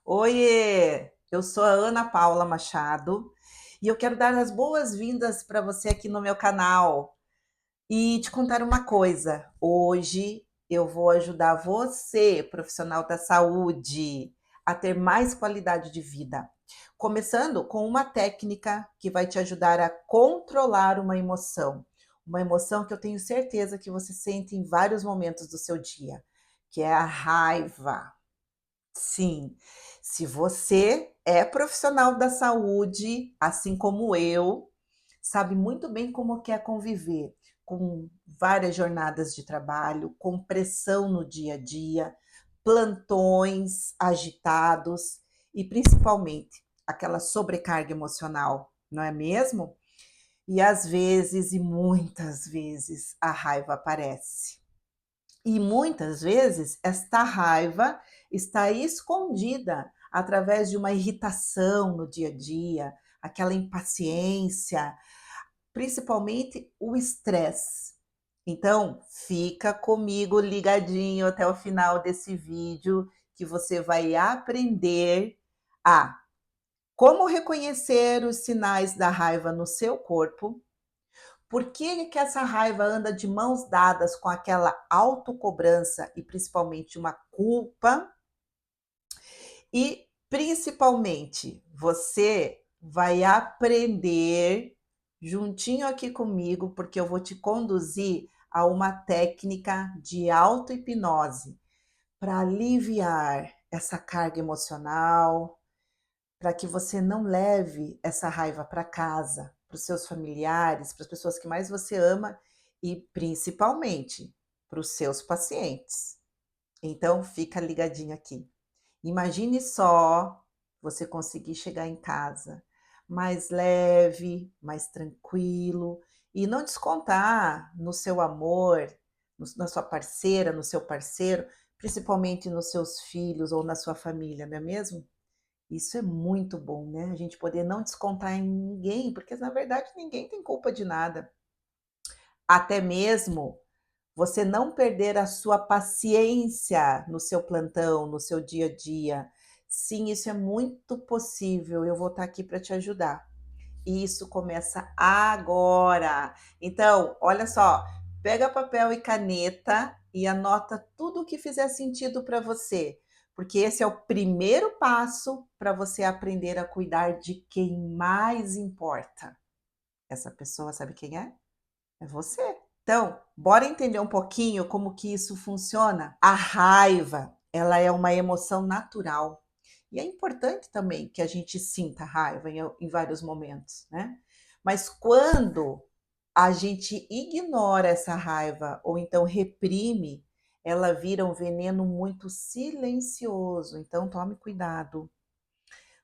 Oiê, eu sou a Ana Paula Machado e eu quero dar as boas-vindas para você aqui no meu canal e te contar uma coisa. Hoje eu vou ajudar você, profissional da saúde, a ter mais qualidade de vida. Começando com uma técnica que vai te ajudar a controlar uma emoção. Uma emoção que eu tenho certeza que você sente em vários momentos do seu dia, que é a raiva. Sim, se você é profissional da saúde, assim como eu, sabe muito bem como que é conviver com várias jornadas de trabalho, com pressão no dia a dia, plantões agitados e principalmente aquela sobrecarga emocional, não é mesmo? E às vezes, e muitas vezes, a raiva aparece. E muitas vezes esta raiva está escondida através de uma irritação no dia a dia, aquela impaciência, principalmente o estresse. Então, fica comigo ligadinho até o final desse vídeo que você vai aprender a como reconhecer os sinais da raiva no seu corpo, por que essa raiva anda de mãos dadas com aquela autocobrança e principalmente uma culpa? E principalmente, você vai aprender juntinho aqui comigo, porque eu vou te conduzir a uma técnica de auto-hipnose para aliviar essa carga emocional, para que você não leve essa raiva para casa, para os seus familiares, para as pessoas que mais você ama e principalmente para os seus pacientes. Então fica ligadinho aqui. Imagine só você conseguir chegar em casa mais leve, mais tranquilo e não descontar no seu amor, na sua parceira, no seu parceiro, principalmente nos seus filhos ou na sua família, não é mesmo? Isso é muito bom, né, a gente poder não descontar em ninguém, porque na verdade ninguém tem culpa de nada. Até mesmo você não perder a sua paciência no seu plantão, no seu dia a dia. Sim, isso é muito possível, eu vou estar aqui para te ajudar. E isso começa agora. Então, olha só, pega papel e caneta e anota tudo o que fizer sentido para você, porque esse é o primeiro passo para você aprender a cuidar de quem mais importa. Essa pessoa sabe quem é? É você. Então, bora entender um pouquinho como que isso funciona? A raiva, ela é uma emoção natural. E é importante também que a gente sinta raiva em vários momentos, né? Mas quando a gente ignora essa raiva ou então reprime, ela vira um veneno muito silencioso. Então, tome cuidado.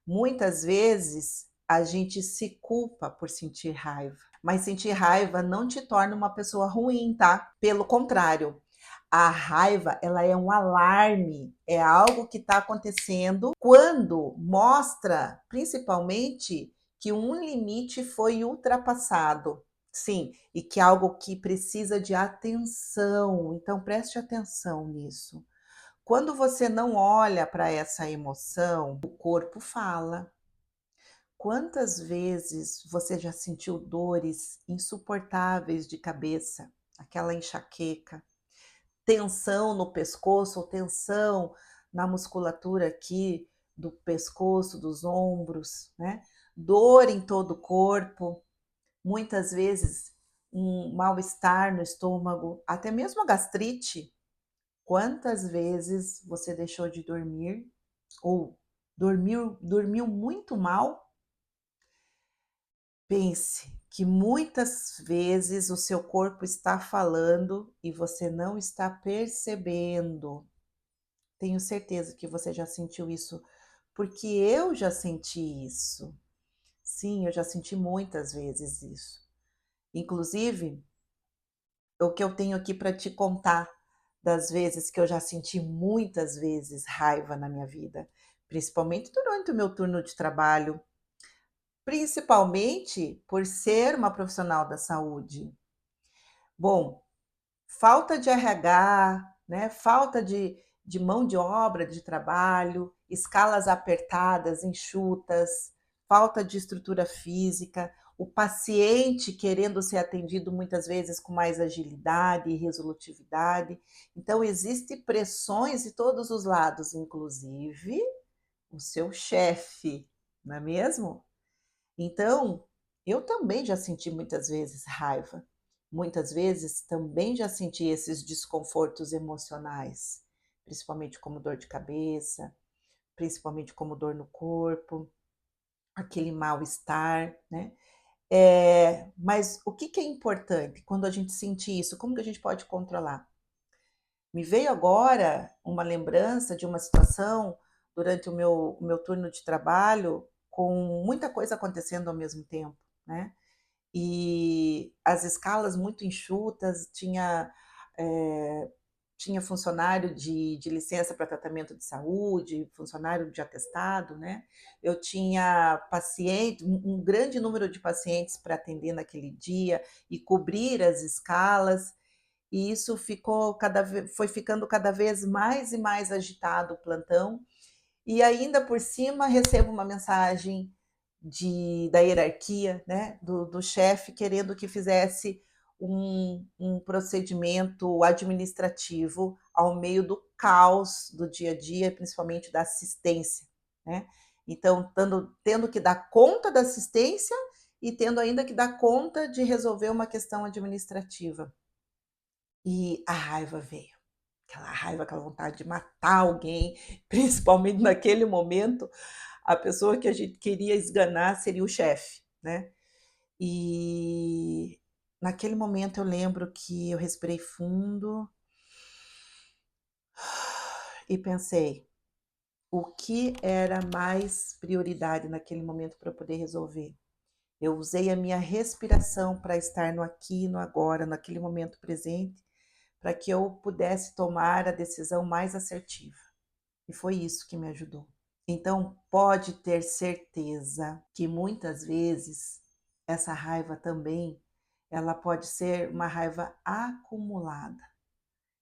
Muitas vezes a gente se culpa por sentir raiva, mas sentir raiva não te torna uma pessoa ruim, tá? Pelo contrário, a raiva, ela é um alarme, é algo que está acontecendo quando mostra, principalmente, que um limite foi ultrapassado. Sim, e que é algo que precisa de atenção. Então preste atenção nisso. Quando você não olha para essa emoção, o corpo fala. Quantas vezes você já sentiu dores insuportáveis de cabeça, aquela enxaqueca, tensão no pescoço ou tensão na musculatura aqui do pescoço, dos ombros, né? Dor em todo o corpo, muitas vezes um mal-estar no estômago, até mesmo a gastrite. Quantas vezes você deixou de dormir ou dormiu muito mal? Pense que muitas vezes o seu corpo está falando e você não está percebendo. Tenho certeza que você já sentiu isso, porque eu já senti isso. Sim, eu já senti muitas vezes isso. Inclusive, o que eu tenho aqui para te contar das vezes que eu já senti muitas vezes raiva na minha vida, principalmente durante o meu turno de trabalho, principalmente por ser uma profissional da saúde. Bom, falta de RH, né, falta de mão de obra de trabalho, escalas apertadas, enxutas, falta de estrutura física, o paciente querendo ser atendido muitas vezes com mais agilidade e resolutividade. Então, existem pressões de todos os lados, inclusive o seu chefe, não é mesmo? Então, eu também já senti muitas vezes raiva, muitas vezes também já senti esses desconfortos emocionais, principalmente como dor de cabeça, principalmente como dor no corpo, aquele mal-estar, né? Mas o que que é importante quando a gente sentir isso? Como que a gente pode controlar? Me veio agora uma lembrança de uma situação durante o meu turno de trabalho, com muita coisa acontecendo ao mesmo tempo, né? E as escalas muito enxutas, eh, tinha funcionário de licença para tratamento de saúde, funcionário de atestado, né? Eu tinha paciente, um grande número de pacientes para atender naquele dia e cobrir as escalas, e isso foi ficando cada vez mais e mais agitado o plantão, e ainda por cima recebo uma mensagem da hierarquia, né, do chefe, querendo que fizesse um procedimento administrativo ao meio do caos do dia a dia, principalmente da assistência, né? Então, tendo que dar conta da assistência e tendo ainda que dar conta de resolver uma questão administrativa. E a raiva veio, aquela raiva, aquela vontade de matar alguém, principalmente naquele momento, a pessoa que a gente queria esganar seria o chefe, né? E naquele momento eu lembro que eu respirei fundo e pensei o que era mais prioridade naquele momento para eu poder resolver. Eu usei a minha respiração para estar no aqui e no agora, naquele momento presente, para que eu pudesse tomar a decisão mais assertiva. E foi isso que me ajudou. Então, pode ter certeza que muitas vezes essa raiva também, ela pode ser uma raiva acumulada.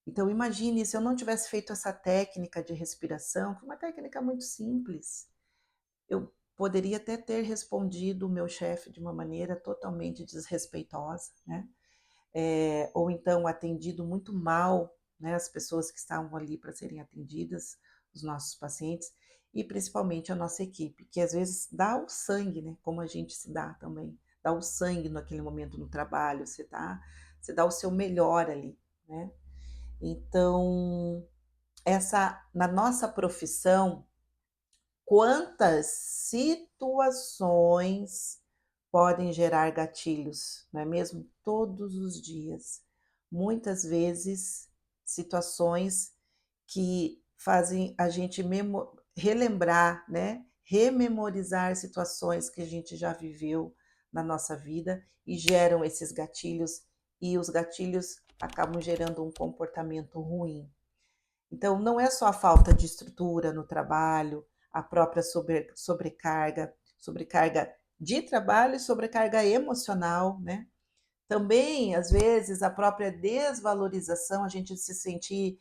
Então, imagine se eu não tivesse feito essa técnica de respiração, que é uma técnica muito simples. Eu poderia até ter respondido o meu chefe de uma maneira totalmente desrespeitosa, né? Ou então atendido muito mal, né, as pessoas que estavam ali para serem atendidas, os nossos pacientes, e principalmente a nossa equipe, que às vezes dá o sangue, né, como a gente se dá também, dá o sangue naquele momento no trabalho, você dá o seu melhor ali, né? Então, na nossa profissão, quantas situações podem gerar gatilhos, não é mesmo? Todos os dias. Muitas vezes, situações que fazem a gente relembrar, né? Rememorizar situações que a gente já viveu na nossa vida e geram esses gatilhos, e os gatilhos acabam gerando um comportamento ruim. Então, não é só a falta de estrutura no trabalho, a própria sobrecarga de trabalho e sobrecarga emocional, né? Também, às vezes, a própria desvalorização, a gente se sentir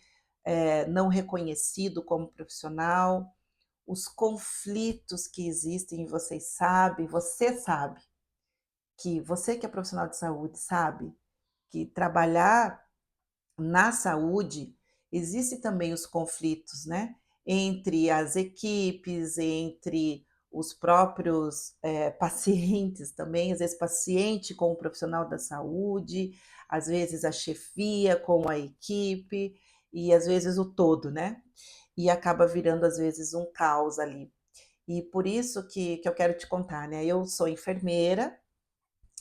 não reconhecido como profissional, os conflitos que existem, você sabe, que você que é profissional de saúde sabe que trabalhar na saúde, existe também os conflitos, né? Entre as equipes, entre os próprios pacientes também, às vezes paciente com o profissional da saúde, às vezes a chefia com a equipe, e às vezes o todo, né? E acaba virando, às vezes, um caos ali. E por isso que eu quero te contar, né? Eu sou enfermeira,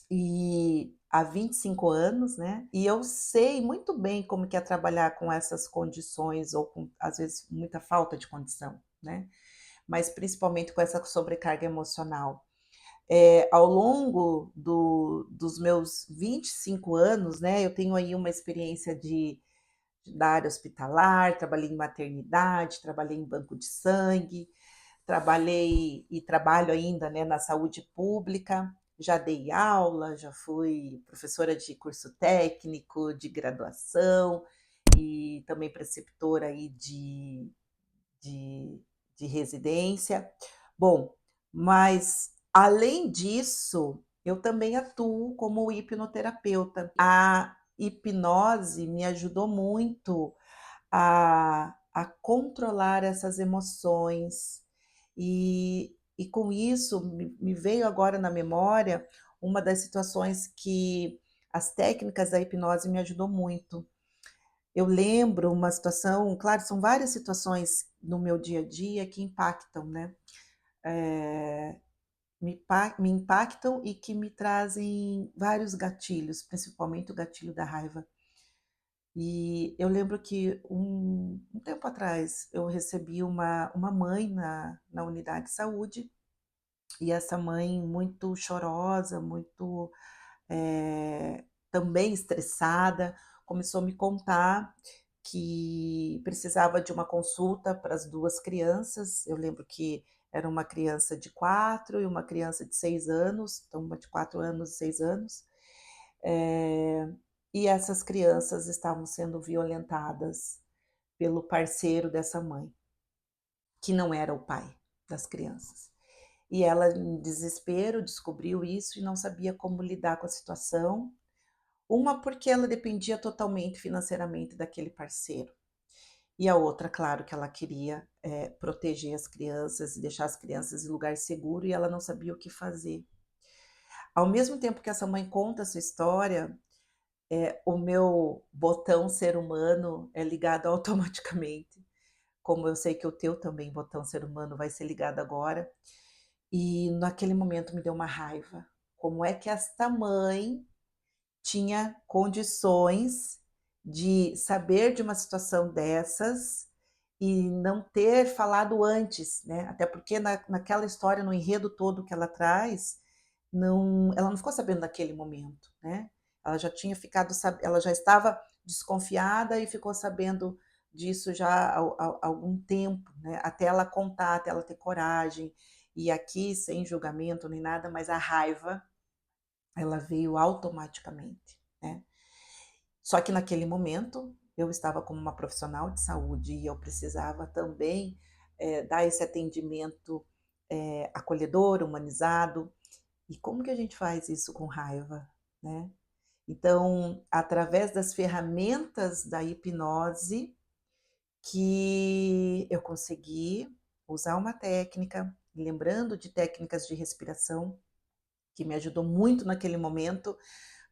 e há 25 anos, né? E eu sei muito bem como que é trabalhar com essas condições ou com, às vezes, muita falta de condição, né? Mas principalmente com essa sobrecarga emocional. Ao longo dos meus 25 anos, né? Eu tenho aí uma experiência da área hospitalar, trabalhei em maternidade, trabalhei em banco de sangue, trabalhei e trabalho ainda, né, na saúde pública, já dei aula, já fui professora de curso técnico, de graduação, e também preceptora aí de, de residência. Bom, mas além disso, eu também atuo como hipnoterapeuta. A hipnose me ajudou muito a controlar essas emoções, e com isso me veio agora na memória uma das situações que as técnicas da hipnose me ajudou muito. Eu lembro uma situação, claro, são várias situações no meu dia a dia que impactam, né? Eh, me impactam e que me trazem vários gatilhos, principalmente o gatilho da raiva. E eu lembro que um tempo atrás eu recebi uma mãe na unidade de saúde, e essa mãe muito chorosa, muito também estressada, começou a me contar que precisava de uma consulta para as duas crianças. Eu lembro que era uma criança de 4 e uma criança de 6 anos, então uma de 4 anos e 6 anos. Eh, e essas crianças estavam sendo violentadas pelo parceiro dessa mãe, que não era o pai das crianças. E ela, em desespero, descobriu isso e não sabia como lidar com a situação. Uma, porque ela dependia totalmente financeiramente daquele parceiro. E a outra, claro, que ela queria proteger as crianças e deixar as crianças em lugar seguro, e ela não sabia o que fazer. Ao mesmo tempo que essa mãe conta essa história, o meu botão ser humano é ligado automaticamente, como eu sei que o teu também, botão ser humano, vai ser ligado agora. E naquele momento me deu uma raiva. Como é que esta mãe tinha condições de saber de uma situação dessas e não ter falado antes, né? Até porque naquela história, no enredo todo que ela traz, ela não ficou sabendo naquele momento, né? Ela já tinha ficado, ela já estava desconfiada e ficou sabendo disso já há algum tempo, né? Até ela contar, até ela ter coragem. E aqui, sem julgamento nem nada, mas a raiva, ela veio automaticamente, né? Só que naquele momento eu estava como uma profissional de saúde e eu precisava também dar esse atendimento acolhedor, humanizado. E como que a gente faz isso com raiva, né? Então, através das ferramentas da hipnose, que eu consegui usar uma técnica, lembrando de técnicas de respiração, que me ajudou muito naquele momento,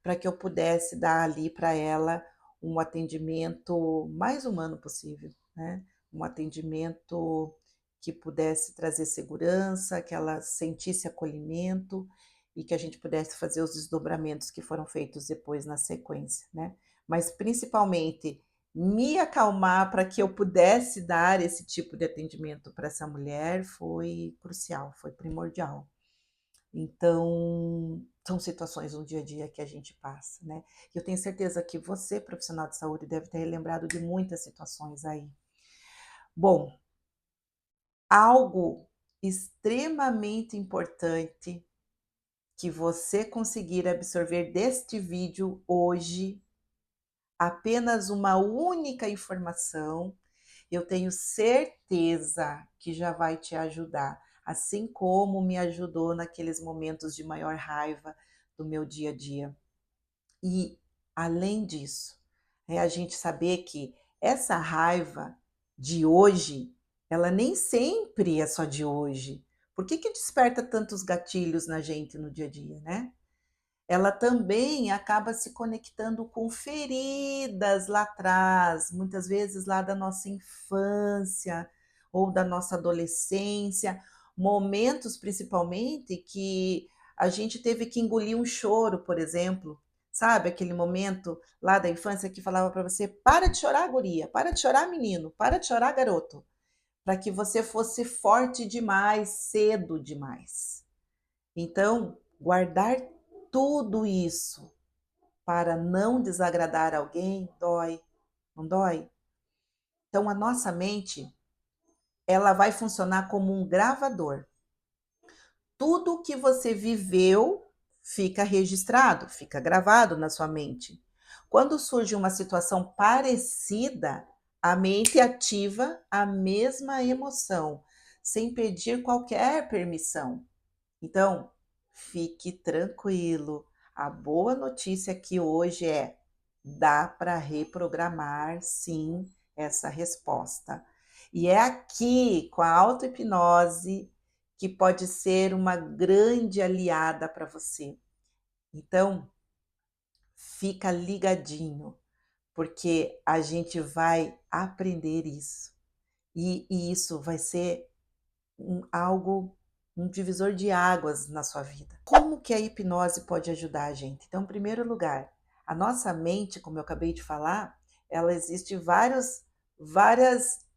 para que eu pudesse dar ali para ela um atendimento mais humano possível, né? Um atendimento que pudesse trazer segurança, que ela sentisse acolhimento e que a gente pudesse fazer os desdobramentos que foram feitos depois na sequência, né? Mas principalmente me acalmar para que eu pudesse dar esse tipo de atendimento para essa mulher foi crucial, foi primordial. Então, são situações no dia a dia que a gente passa, né? Eu tenho certeza que você, profissional de saúde, deve ter lembrado de muitas situações aí. Bom, algo extremamente importante que você conseguir absorver deste vídeo hoje, apenas uma única informação, eu tenho certeza que já vai te ajudar, assim como me ajudou naqueles momentos de maior raiva do meu dia a dia. E, além disso, é a gente saber que essa raiva de hoje, ela nem sempre é só de hoje. Por que que desperta tantos gatilhos na gente no dia a dia, né? Ela também acaba se conectando com feridas lá atrás, muitas vezes lá da nossa infância ou da nossa adolescência, momentos principalmente que a gente teve que engolir um choro, por exemplo, sabe aquele momento lá da infância que falava para você: para de chorar, guria, para de chorar, menino, para de chorar, garoto, para que você fosse forte demais, cedo demais. Então, guardar tudo isso para não desagradar alguém dói, não dói? Então, a nossa mente, ela vai funcionar como um gravador. Tudo que você viveu fica registrado, fica gravado na sua mente. Quando surge uma situação parecida, a mente ativa a mesma emoção, sem pedir qualquer permissão. Então, fique tranquilo. A boa notícia aqui hoje é: dá para reprogramar sim essa resposta. E é aqui, com a auto-hipnose, que pode ser uma grande aliada para você. Então, fica ligadinho, porque a gente vai aprender isso. E isso vai ser um divisor de águas na sua vida. Como que a hipnose pode ajudar a gente? Então, em primeiro lugar, a nossa mente, como eu acabei de falar, ela existe várias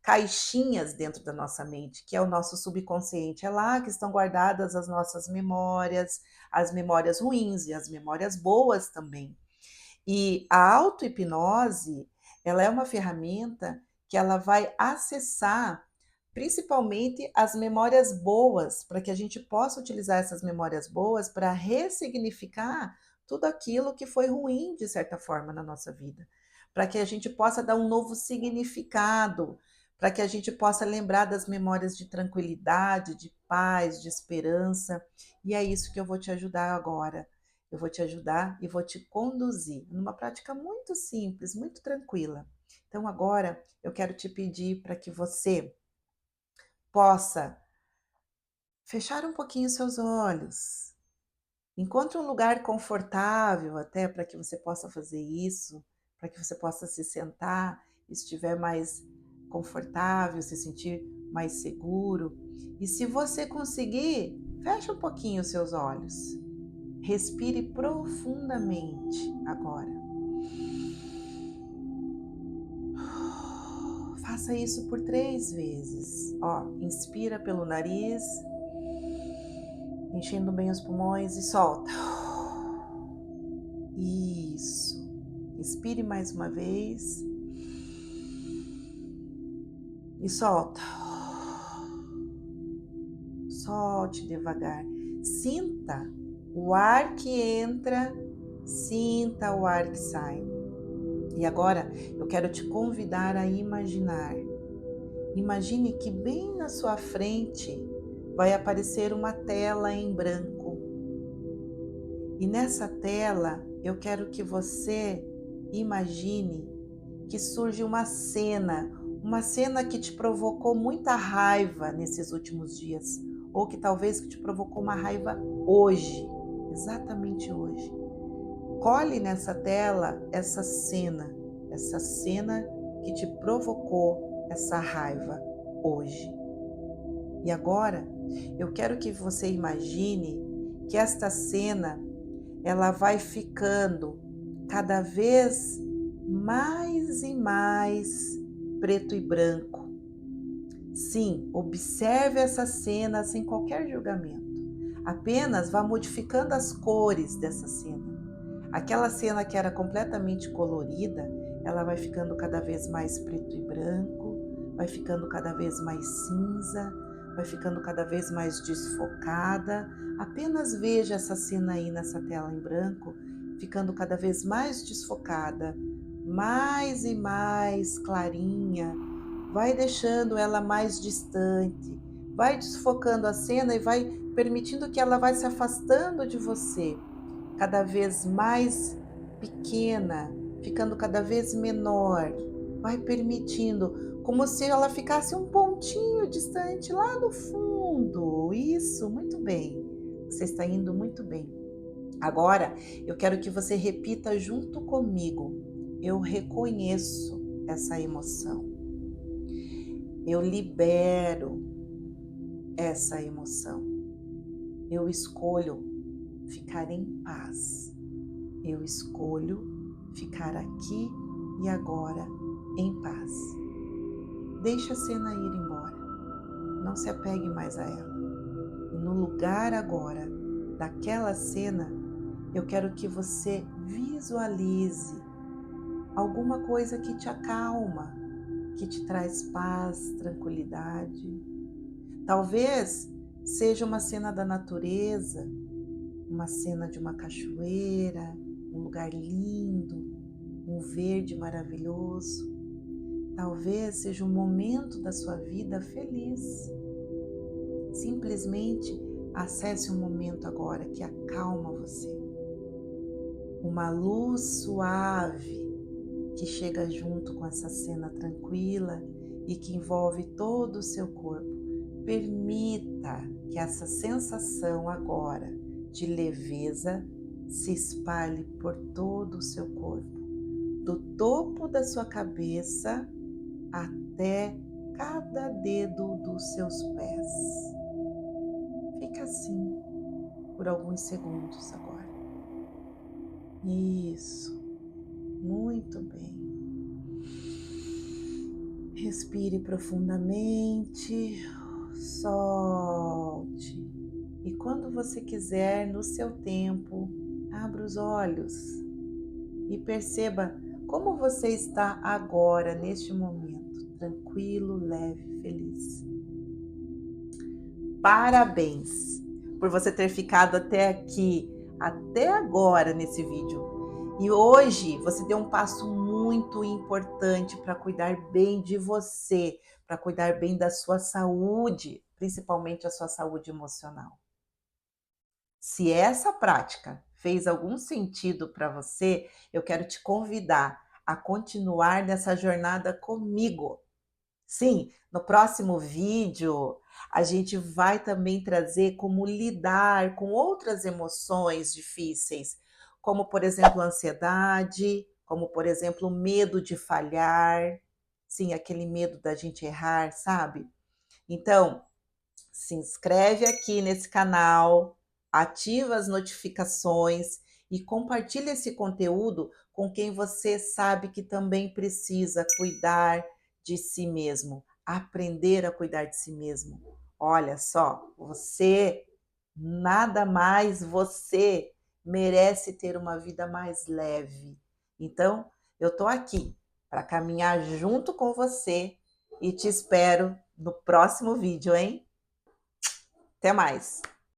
caixinhas dentro da nossa mente, que é o nosso subconsciente. É lá que estão guardadas as nossas memórias, as memórias ruins e as memórias boas também. E a auto-hipnose, ela é uma ferramenta que ela vai acessar principalmente as memórias boas, para que a gente possa utilizar essas memórias boas para ressignificar tudo aquilo que foi ruim, de certa forma, na nossa vida. Para que a gente possa dar um novo significado, para que a gente possa lembrar das memórias de tranquilidade, de paz, de esperança. E é isso que eu vou te ajudar agora. Eu vou te ajudar e vou te conduzir numa prática muito simples, muito tranquila. Então, agora eu quero te pedir para que você possa fechar um pouquinho seus olhos. Encontre um lugar confortável até para que você possa fazer isso, para que você possa se sentar, estiver mais confortável, se sentir mais seguro. E se você conseguir, feche um pouquinho os seus olhos. Respire profundamente agora. Faça isso por 3 vezes. Ó, inspira pelo nariz, enchendo bem os pulmões e solta. Isso. Inspire mais uma vez e solta. Solte devagar. Sinta o ar que entra, sinta o ar que sai. E agora eu quero te convidar a imaginar. Imagine que bem na sua frente vai aparecer uma tela em branco. E nessa tela eu quero que você imagine que surge uma cena que te provocou muita raiva nesses últimos dias, ou que talvez que te provocou uma raiva hoje, exatamente hoje. Colhe nessa tela essa cena que te provocou essa raiva hoje. E agora, eu quero que você imagine que esta cena, ela vai ficando cada vez mais e mais preto e branco. Sim, observe essa cena sem qualquer julgamento. Apenas vá modificando as cores dessa cena. Aquela cena que era completamente colorida, ela vai ficando cada vez mais preto e branco, vai ficando cada vez mais cinza, vai ficando cada vez mais desfocada. Apenas veja essa cena aí nessa tela em branco, ficando cada vez mais desfocada, mais e mais clarinha. Vai deixando ela mais distante, vai desfocando a cena e vai permitindo que ela vai se afastando de você, cada vez mais pequena, ficando cada vez menor. Vai permitindo, como se ela ficasse um pontinho distante lá no fundo. Isso, muito bem. Você está indo muito bem. Agora, eu quero que você repita junto comigo. Eu reconheço essa emoção. Eu libero essa emoção. Eu escolho ficar em paz. Eu escolho ficar aqui e agora em paz. Deixe a cena ir embora. Não se apegue mais a ela. E no lugar agora daquela cena, eu quero que você visualize alguma coisa que te acalma, que te traz paz, tranquilidade. Talvez seja uma cena da natureza, uma cena de uma cachoeira, um lugar lindo, um verde maravilhoso. Talvez seja um momento da sua vida feliz. Simplesmente acesse um momento agora que acalma você. Uma luz suave que chega junto com essa cena tranquila e que envolve todo o seu corpo. Permita que essa sensação agora de leveza se espalhe por todo o seu corpo, do topo da sua cabeça até cada dedo dos seus pés. Fica assim por alguns segundos agora. Isso, muito bem. Respire profundamente, solte. E quando você quiser, no seu tempo, abra os olhos e perceba como você está agora, neste momento, tranquilo, leve, feliz. Parabéns por você ter ficado até aqui, até agora nesse vídeo. E hoje você deu um passo muito importante para cuidar bem de você, para cuidar bem da sua saúde, principalmente a sua saúde emocional. Se essa prática fez algum sentido para você, eu quero te convidar a continuar nessa jornada comigo. Sim, no próximo vídeo a gente vai também trazer como lidar com outras emoções difíceis, como por exemplo a ansiedade, como por exemplo o medo de falhar, sim, aquele medo da gente errar, sabe? Então, se inscreve aqui nesse canal, ativa as notificações e compartilha esse conteúdo com quem você sabe que também precisa cuidar de si mesmo, aprender a cuidar de si mesmo. Olha só, você, nada mais você merece ter uma vida mais leve. Então, eu tô aqui para caminhar junto com você e te espero no próximo vídeo, hein? Até mais!